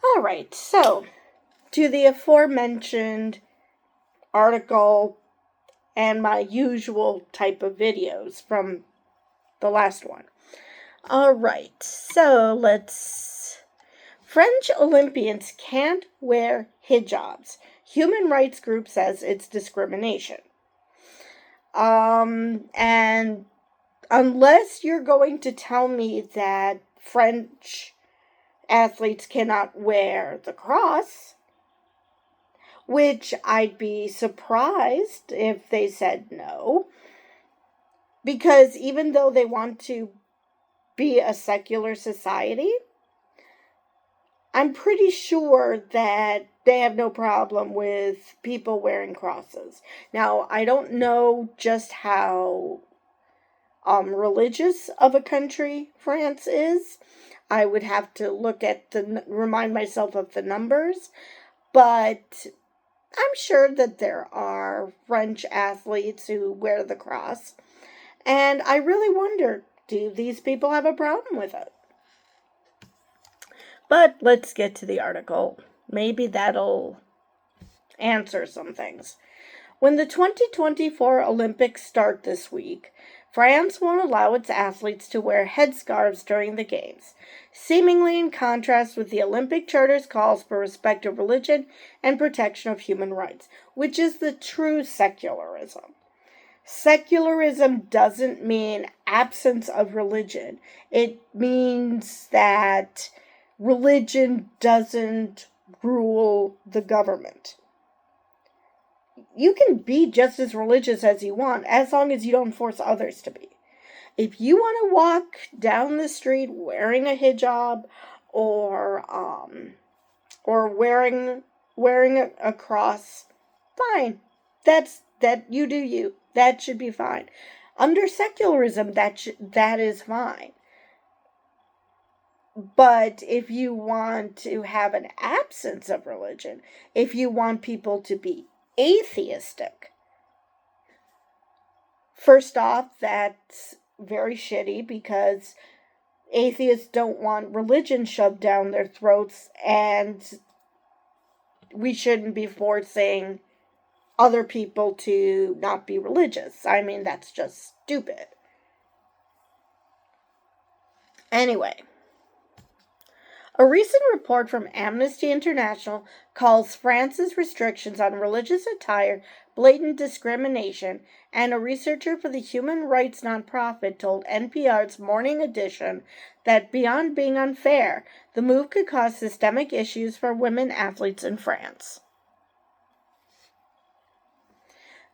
All right, so to the aforementioned article and my usual type of videos from the last one. All right, so French Olympians can't wear hijabs. Human rights group says it's discrimination. And unless you're going to tell me that French athletes cannot wear the cross, which I'd be surprised if they said no, because even though they want to be a secular society, I'm pretty sure that they have no problem with people wearing crosses. Now, I don't know just how religious of a country France is. I would have to remind myself of the numbers, but I'm sure that there are French athletes who wear the cross, and I really wonder, do these people have a problem with it? But let's get to the article. Maybe that'll answer some things. When the 2024 Olympics start this week, France won't allow its athletes to wear headscarves during the Games, seemingly in contrast with the Olympic Charter's calls for respect of religion and protection of human rights, which is the true secularism. Secularism doesn't mean absence of religion. It means that religion doesn't rule the government. You can be just as religious as you want, as long as you don't force others to be. If you want to walk down the street wearing a hijab or wearing a cross, fine. That you do you. That should be fine. Under secularism, that is fine. But if you want to have an absence of religion, if you want people to be atheistic, first off, that's very shitty because atheists don't want religion shoved down their throats, and we shouldn't be forcing other people to not be religious. I mean, that's just stupid. Anyway, a recent report from Amnesty International calls France's restrictions on religious attire blatant discrimination, and a researcher for the human rights nonprofit told NPR's Morning Edition that beyond being unfair, the move could cause systemic issues for women athletes in France.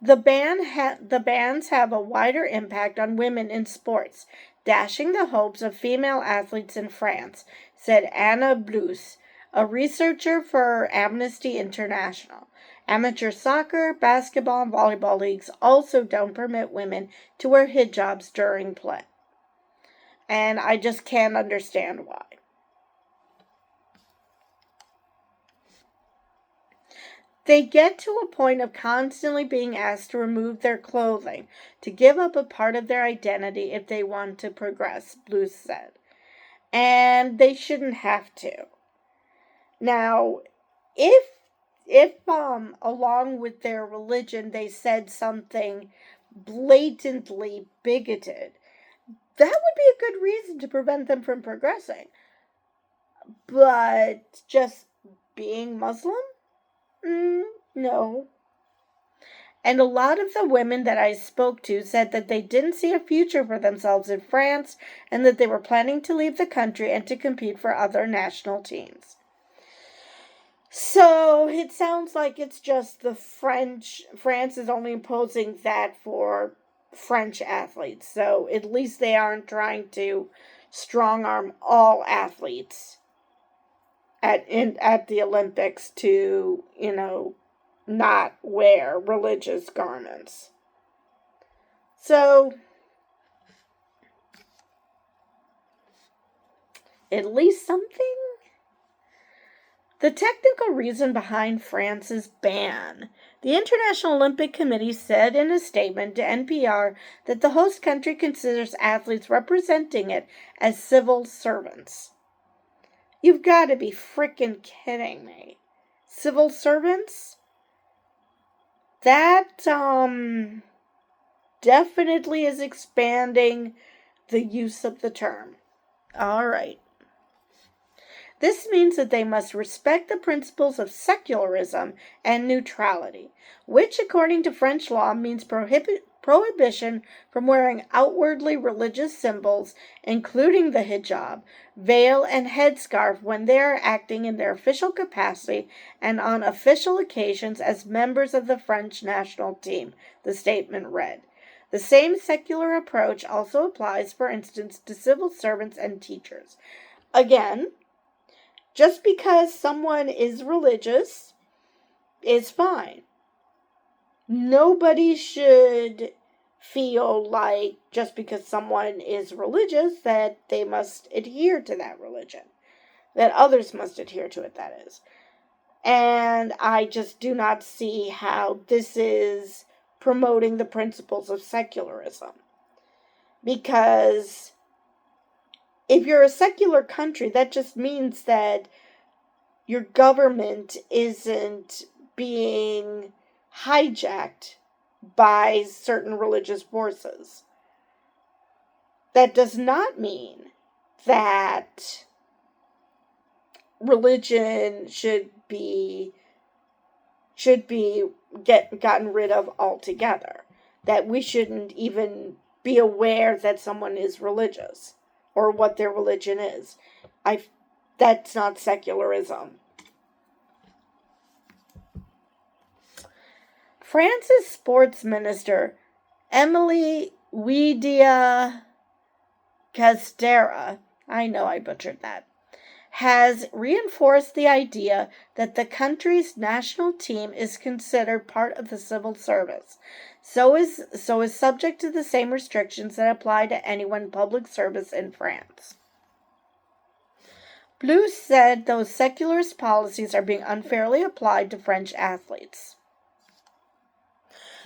The bans have a wider impact on women in sports, dashing the hopes of female athletes in France, said Anna Blues, a researcher for Amnesty International. Amateur soccer, basketball, and volleyball leagues also don't permit women to wear hijabs during play. And I just can't understand why. They get to a point of constantly being asked to remove their clothing, to give up a part of their identity if they want to progress, Blues said. And they shouldn't have to. Now, if along with their religion they said something blatantly bigoted, that would be a good reason to prevent them from progressing. But just being Muslim? No. And a lot of the women that I spoke to said that they didn't see a future for themselves in France and that they were planning to leave the country and to compete for other national teams. So it sounds like it's just France is only imposing that for French athletes. So at least they aren't trying to strong arm all athletes at the Olympics to, not wear religious garments. So at least something. The technical reason behind France's ban. The International Olympic Committee said in a statement to NPR that the host country considers athletes representing it as civil servants. You've got to be freaking kidding me. Civil servants? That, definitely is expanding the use of the term. All right. This means that they must respect the principles of secularism and neutrality, which, according to French law, means prohibition from wearing outwardly religious symbols, including the hijab, veil, and headscarf when they are acting in their official capacity and on official occasions as members of the French national team, the statement read. The same secular approach also applies, for instance, to civil servants and teachers. Again, just because someone is religious is fine. Nobody should feel like just because someone is religious that they must adhere to that religion. That others must adhere to it, that is. And I just do not see how this is promoting the principles of secularism. Because if you're a secular country, that just means that your government isn't being hijacked by certain religious forces. That does not mean that religion should be gotten rid of altogether. That we shouldn't even be aware that someone is religious or what their religion is. That's not secularism. France's sports minister, Emily Ouidia Castera, I know I butchered that, has reinforced the idea that the country's national team is considered part of the civil service, so is subject to the same restrictions that apply to anyone in public service in France. Blue said those secularist policies are being unfairly applied to French athletes.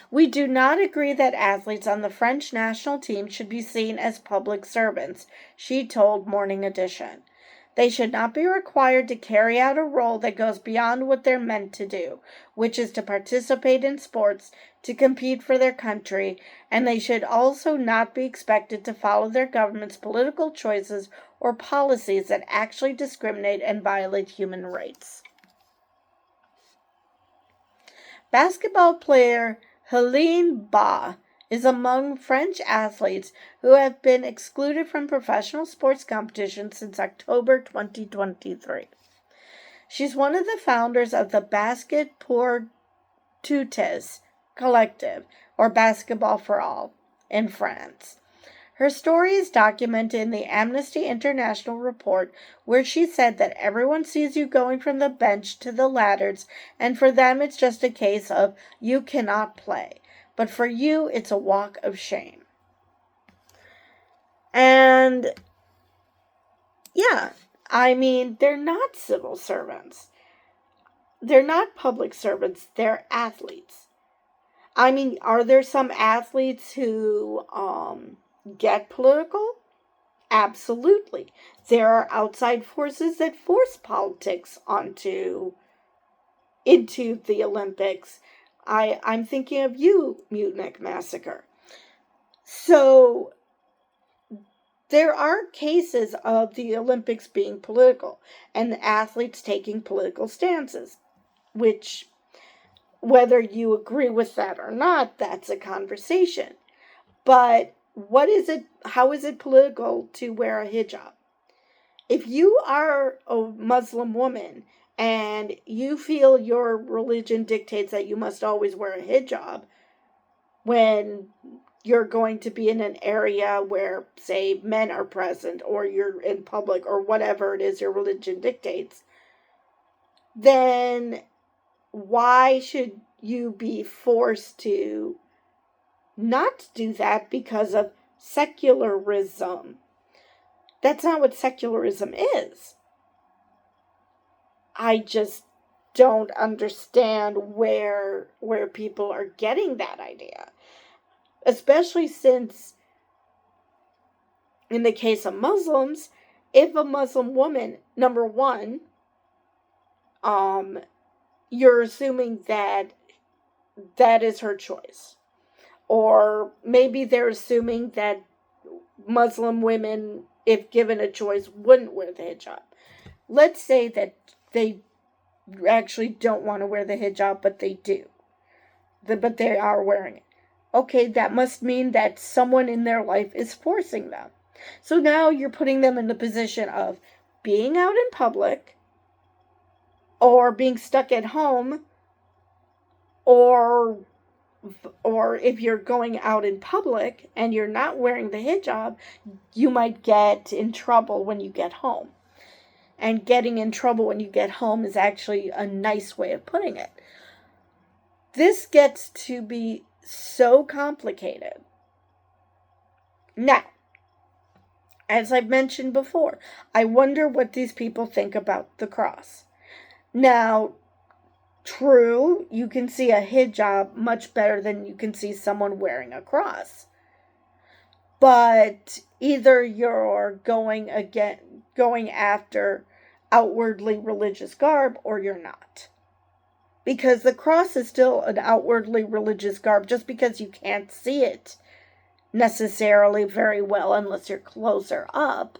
We do not agree that athletes on the French national team should be seen as public servants, she told Morning Edition. They should not be required to carry out a role that goes beyond what they're meant to do, which is to participate in sports, to compete for their country, and they should also not be expected to follow their government's political choices or policies that actually discriminate and violate human rights. Basketball player Helene Ba is among French athletes who have been excluded from professional sports competitions since October 2023. She's one of the founders of the Basket pour Toutes collective, or Basketball for All, in France. Her story is documented in the Amnesty International report, where she said that everyone sees you going from the bench to the ladders, and for them it's just a case of you cannot play. But for you, it's a walk of shame. And, yeah, I mean, they're not civil servants. They're not public servants. They're athletes. I mean, are there some athletes who get political? Absolutely. There are outside forces that force politics into the Olympics. I'm thinking of you, Mutinic Massacre. So there are cases of the Olympics being political and athletes taking political stances, which, whether you agree with that or not, that's a conversation. But how is it political to wear a hijab? If you are a Muslim woman and you feel your religion dictates that you must always wear a hijab when you're going to be in an area where, say, men are present, or you're in public, or whatever it is your religion dictates, then why should you be forced to not do that because of secularism? That's not what secularism is. I just don't understand where people are getting that idea. Especially since, in the case of Muslims, if a Muslim woman, number one, you're assuming that is her choice. Or maybe they're assuming that Muslim women, if given a choice, wouldn't wear the hijab. Let's say that they actually don't want to wear the hijab, but they do. But they are wearing it. Okay, that must mean that someone in their life is forcing them. So now you're putting them in the position of being out in public, or being stuck at home, or if you're going out in public and you're not wearing the hijab, you might get in trouble when you get home. And getting in trouble when you get home is actually a nice way of putting it. This gets to be so complicated. Now, as I've mentioned before, I wonder what these people think about the cross. Now, true, you can see a hijab much better than you can see someone wearing a cross. But either you're going after outwardly religious garb, or you're not. Because the cross is still an outwardly religious garb, just because you can't see it necessarily very well unless you're closer up.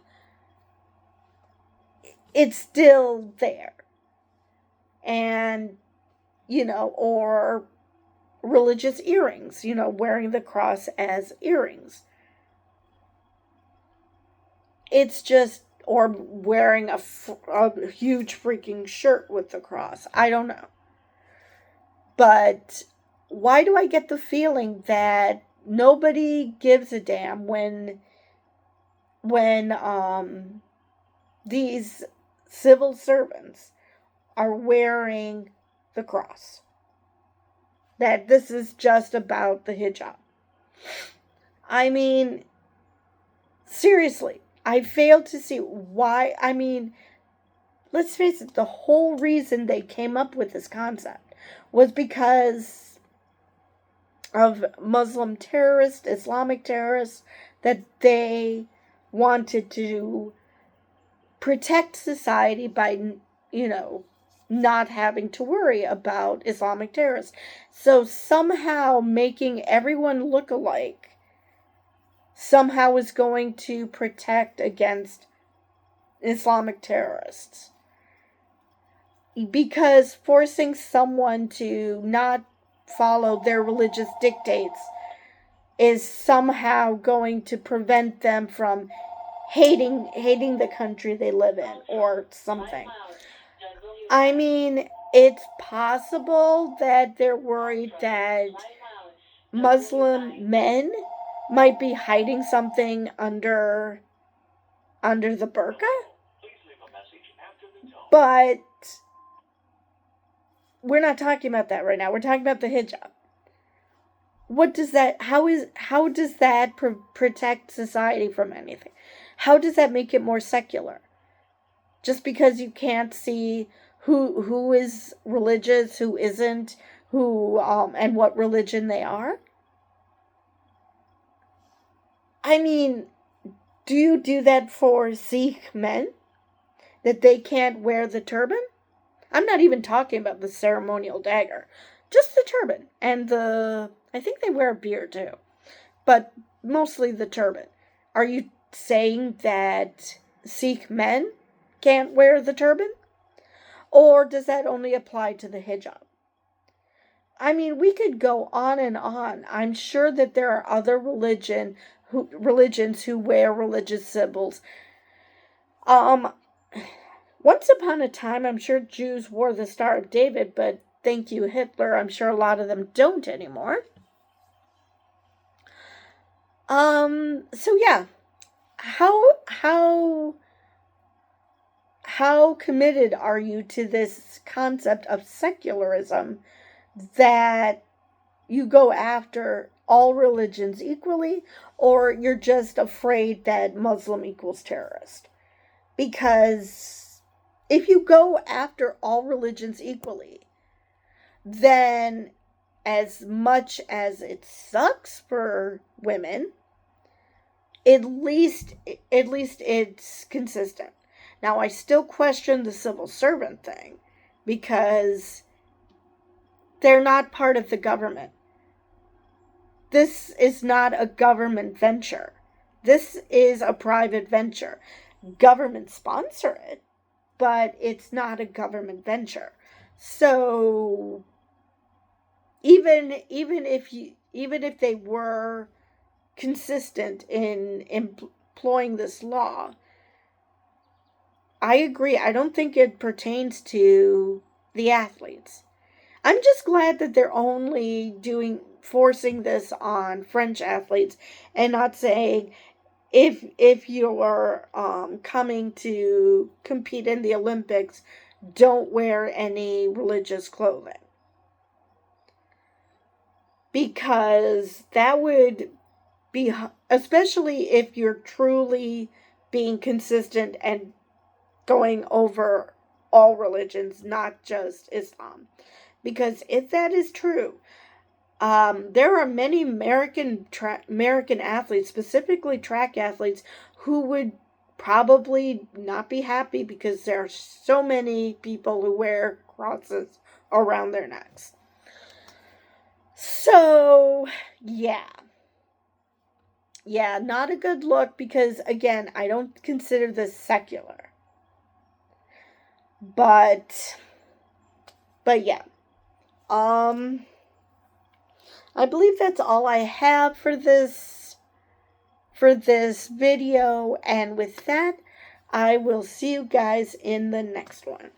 It's still there. And, or religious earrings, wearing the cross as earrings. It's just, or wearing a huge freaking shirt with the cross. I don't know. But why do I get the feeling that nobody gives a damn when these civil servants are wearing the cross? That this is just about the hijab. I mean, seriously, I fail to see why. I mean, let's face it, the whole reason they came up with this concept was because of Muslim terrorists, Islamic terrorists, that they wanted to protect society by, not having to worry about Islamic terrorists. So somehow making everyone look alike somehow is going to protect against Islamic terrorists. Because forcing someone to not follow their religious dictates is somehow going to prevent them from hating the country they live in or something. I mean, it's possible that they're worried that Muslim men might be hiding something under the burqa. But we're not talking about that right now. We're talking about the hijab. What does that, how does that protect society from anything? How does that make it more secular? Just because you can't see who is religious, who isn't, who and what religion they are? I mean, do you do that for Sikh men? That they can't wear the turban? I'm not even talking about the ceremonial dagger. Just the turban. And I think they wear a beard too. But mostly the turban. Are you saying that Sikh men can't wear the turban? Or does that only apply to the hijab? I mean, we could go on and on. I'm sure that there are other religions who wear religious symbols. Once upon a time, I'm sure Jews wore the Star of David, but thank you, Hitler, I'm sure a lot of them don't anymore. So yeah, how committed are you to this concept of secularism that you go after all religions equally, or you're just afraid that Muslim equals terrorist? Because if you go after all religions equally, then as much as it sucks for women, at least it's consistent. Now, I still question the civil servant thing because they're not part of the government. This is not a government venture. This is a private venture. Government sponsor it, but it's not a government venture. So even if they were consistent in employing this law, I agree. I don't think it pertains to the athletes. I'm just glad that they're only forcing this on French athletes and not saying if you're coming to compete in the Olympics, don't wear any religious clothing. Because that would be, especially if you're truly being consistent and going over all religions, not just Islam. Because if that is true, there are many American athletes, specifically track athletes, who would probably not be happy because there are so many people who wear crosses around their necks. So, yeah. Yeah, not a good look because, again, I don't consider this secular. But yeah. I believe that's all I have for this video, and with that, I will see you guys in the next one.